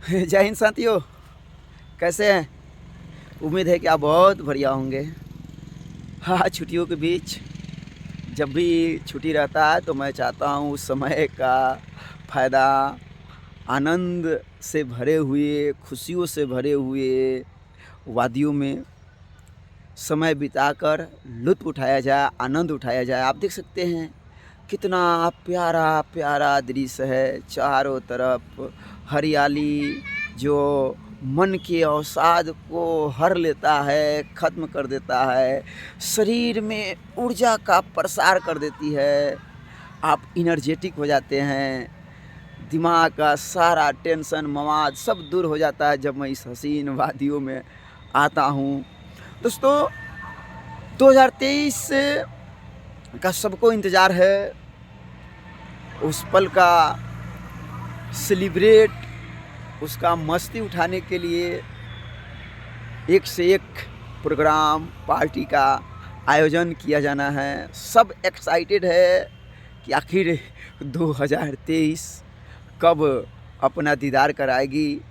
जय हिंद साथियों, कैसे हैं? उम्मीद है कि आप बहुत बढ़िया होंगे। हाँ, छुट्टियों के बीच जब भी छुट्टी रहता है तो मैं चाहता हूँ उस समय का फ़ायदा आनंद से भरे हुए, खुशियों से भरे हुए वादियों में समय बिताकर लुत्फ़ उठाया जाए, आनंद उठाया जाए। आप देख सकते हैं कितना प्यारा-प्यारा दृश्य है, चारों तरफ हरियाली जो मन के अवसाद को हर लेता है, ख़त्म कर देता है, शरीर में ऊर्जा का प्रसार कर देती है। आप एनर्जेटिक हो जाते हैं, दिमाग का सारा टेंशन, मवाद सब दूर हो जाता है जब मैं इस हसीन वादियों में आता हूँ। दोस्तों, 2023 का सबको इंतज़ार है, उस पल का सेलिब्रेट, उसका मस्ती उठाने के लिए एक से एक प्रोग्राम, पार्टी का आयोजन किया जाना है। सब एक्साइटेड है कि आखिर 2023 कब अपना दीदार कराएगी।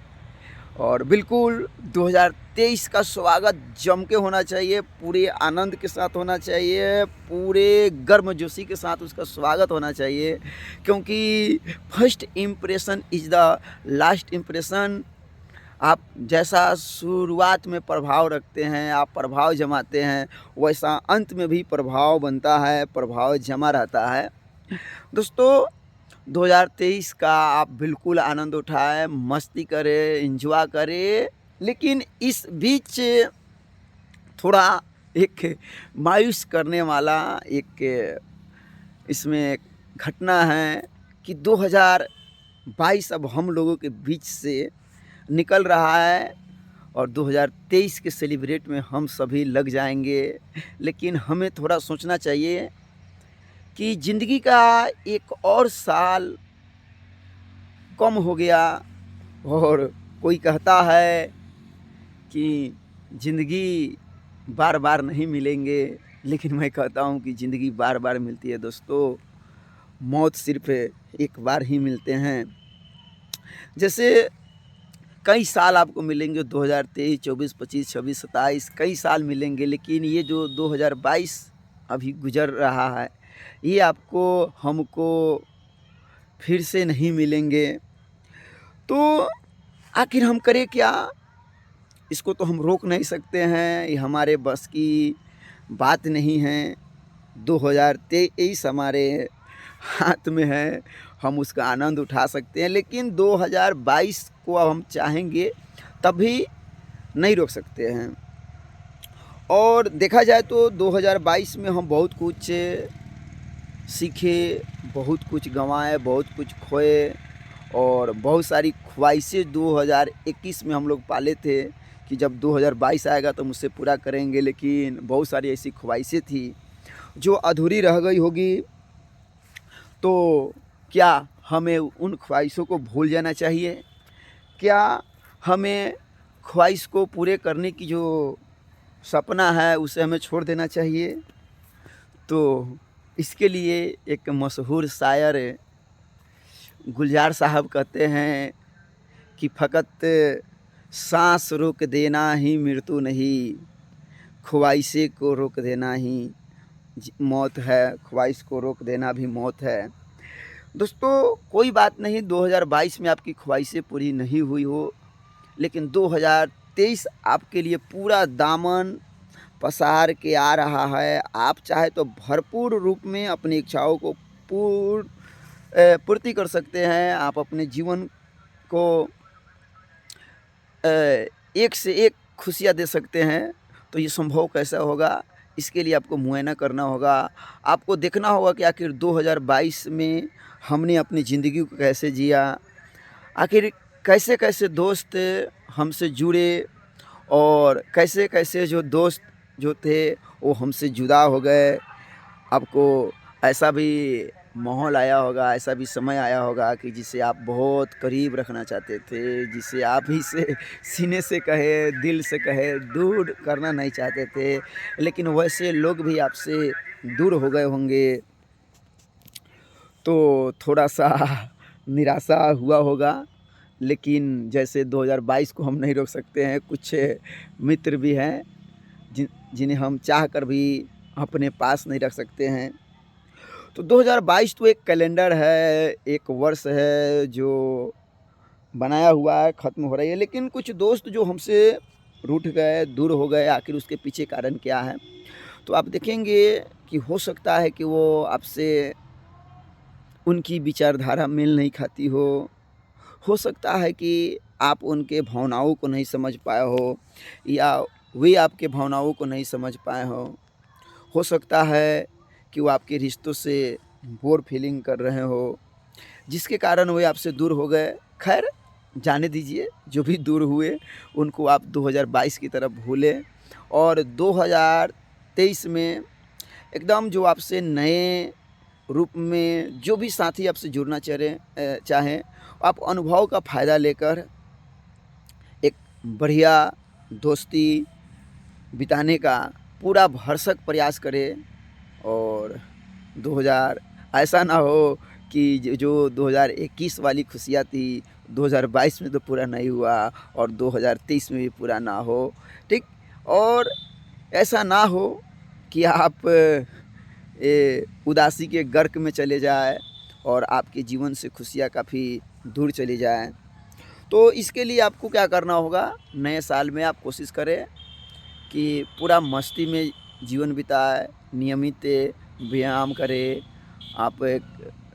और बिल्कुल 2023 का स्वागत जम के होना चाहिए, पूरे आनंद के साथ होना चाहिए, पूरे गर्मजोशी के साथ उसका स्वागत होना चाहिए, क्योंकि first impression is the last impression. आप जैसा शुरुआत में प्रभाव रखते हैं, आप प्रभाव जमाते हैं, वैसा अंत में भी प्रभाव बनता है, प्रभाव जमा रहता है। दोस्तों, 2023 का आप बिल्कुल आनंद उठाएं, मस्ती करें, एंजॉय करें, लेकिन इस बीच थोड़ा एक मायूस करने वाला एक इसमें घटना है कि 2022 अब हम लोगों के बीच से निकल रहा है और 2023 के सेलिब्रेट में हम सभी लग जाएंगे। लेकिन हमें थोड़ा सोचना चाहिए कि ज़िंदगी का एक और साल कम हो गया। और कोई कहता है कि ज़िंदगी बार बार नहीं मिलेंगे, लेकिन मैं कहता हूँ कि ज़िंदगी बार बार मिलती है दोस्तों, मौत सिर्फ एक बार ही मिलते हैं। जैसे कई साल आपको मिलेंगे, 2023, 24, 25, 26, 27 कई साल मिलेंगे, लेकिन ये जो 2022 अभी गुजर रहा है, ये आपको हमको फिर से नहीं मिलेंगे। तो आखिर हम करें क्या? इसको तो हम रोक नहीं सकते हैं, ये हमारे बस की बात नहीं है। 2023 हमारे हाथ में है, हम उसका आनंद उठा सकते हैं, लेकिन 2022 को अब हम चाहेंगे तभी नहीं रोक सकते हैं। और देखा जाए तो 2022 में हम बहुत कुछ सीखे, बहुत कुछ गँवाए, बहुत कुछ खोए और बहुत सारी ख्वाहिशें 2021 में हम लोग पाले थे कि जब 2022 आएगा तो हम उससे पूरा करेंगे, लेकिन बहुत सारी ऐसी ख्वाहिशें थी जो अधूरी रह गई होगी। तो क्या हमें उन ख्वाहिशों को भूल जाना चाहिए? क्या हमें ख्वाहिश को पूरे करने की जो सपना है उसे हमें छोड़ देना चाहिए? तो इसके लिए एक मशहूर शायर गुलजार साहब कहते हैं कि फ़कत सांस रोक देना ही मृत्यु नहीं, ख्वाहिशें को रोक देना ही मौत है, ख्वाहिश को रोक देना भी मौत है। दोस्तों, कोई बात नहीं, 2022 में आपकी ख्वाहिशें पूरी नहीं हुई हो, लेकिन 2023 आपके लिए पूरा दामन पसार के आ रहा है। आप चाहे तो भरपूर रूप में अपनी इच्छाओं को पूर्ति कर सकते हैं। आप अपने जीवन को एक से एक खुशियाँ दे सकते हैं। तो ये संभव कैसे होगा? इसके लिए आपको मुआयना करना होगा। आपको देखना होगा कि आखिर 2022 में हमने अपनी ज़िंदगी को कैसे जिया, आखिर कैसे-कैसे दोस्त हमसे जुड़े और कैसे-कैसे जो दोस्त जो थे वो हमसे जुदा हो गए। आपको ऐसा भी माहौल आया होगा, ऐसा भी समय आया होगा कि जिसे आप बहुत करीब रखना चाहते थे, जिसे आप ही से सीने से कहे, दिल से कहे, दूर करना नहीं चाहते थे, लेकिन वैसे लोग भी आपसे दूर हो गए होंगे। तो थोड़ा-सा निराशा हुआ होगा, लेकिन जैसे 2022 को हम नहीं रोक सकते हैं, कुछ मित्र भी हैं जिन्हें हम चाह कर भी अपने पास नहीं रख सकते हैं। तो 2022 तो एक कैलेंडर है, एक वर्ष है जो बनाया हुआ है, ख़त्म हो रही है। लेकिन कुछ दोस्त जो हमसे रूठ गए, दूर हो गए, आखिर उसके पीछे कारण क्या है? तो आप देखेंगे कि हो सकता है कि वो आपसे उनकी विचारधारा मेल नहीं खाती हो सकता है कि आप उनके भावनाओं को नहीं समझ पाए हो या वे आपके भावनाओं को नहीं समझ पाए हो सकता है कि वो आपके रिश्तों से बोर फीलिंग कर रहे हो, जिसके कारण वे आपसे दूर हो गए। खैर, जाने दीजिए, जो भी दूर हुए उनको आप 2022 की तरफ भूलें और 2023 में एकदम जो आपसे नए रूप में जो भी साथी आपसे जुड़ना चाहें, आप अनुभव का फ़ायदा लेकर एक बढ़िया दोस्ती बिताने का पूरा भरसक प्रयास करें। और 2000 ऐसा ना हो कि जो 2021 वाली खुशियाँ थी, 2022 में तो पूरा नहीं हुआ और 2023 में भी पूरा ना हो, ठीक? और ऐसा ना हो कि आप उदासी के गर्क में चले जाएँ और आपके जीवन से खुशियाँ काफ़ी दूर चली जाएँ। तो इसके लिए आपको क्या करना होगा, नए साल में आप कोशिश करें कि पूरा मस्ती में जीवन बिताएँ, नियमित व्यायाम करें, आप एक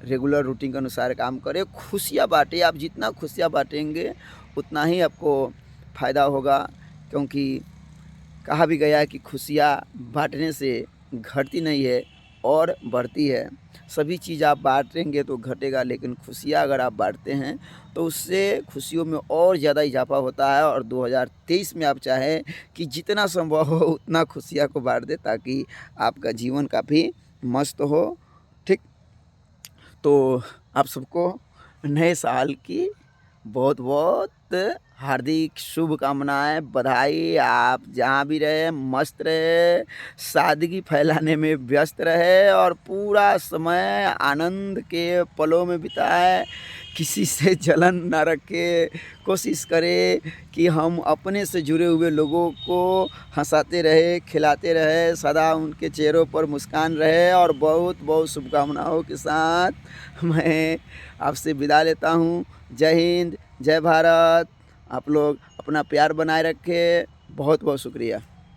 रेगुलर रूटीन के अनुसार काम करें, खुशियाँ बाँटें। आप जितना खुशियाँ बाँटेंगे उतना ही आपको फ़ायदा होगा, क्योंकि कहा भी गया है कि खुशियाँ बाँटने से घटती नहीं है और बढ़ती है। सभी चीज़ आप बाँटेंगे तो घटेगा, लेकिन खुशियाँ अगर आप बाँटते हैं तो उससे खुशियों में और ज़्यादा इजाफ़ा होता है। और 2023 में आप चाहें कि जितना संभव हो उतना खुशियाँ को बाँट दें, ताकि आपका जीवन काफ़ी मस्त हो, ठीक? तो आप सबको नए साल की बहुत-बहुत हार्दिक शुभकामनाएँ, बधाई। आप जहाँ भी रहें मस्त रहें, सादगी फैलाने में व्यस्त रहें और पूरा समय आनंद के पलों में बिताएँ। किसी से जलन ना रखें, कोशिश करें कि हम अपने से जुड़े हुए लोगों को हँसाते रहें, खिलाते रहें, सदा उनके चेहरों पर मुस्कान रहे। और बहुत-बहुत शुभकामनाओं के साथ मैं आपसे विदा लेता हूँ। जय हिंद, जय भारत। आप लोग अपना प्यार बनाए रखें। बहुत-बहुत शुक्रिया।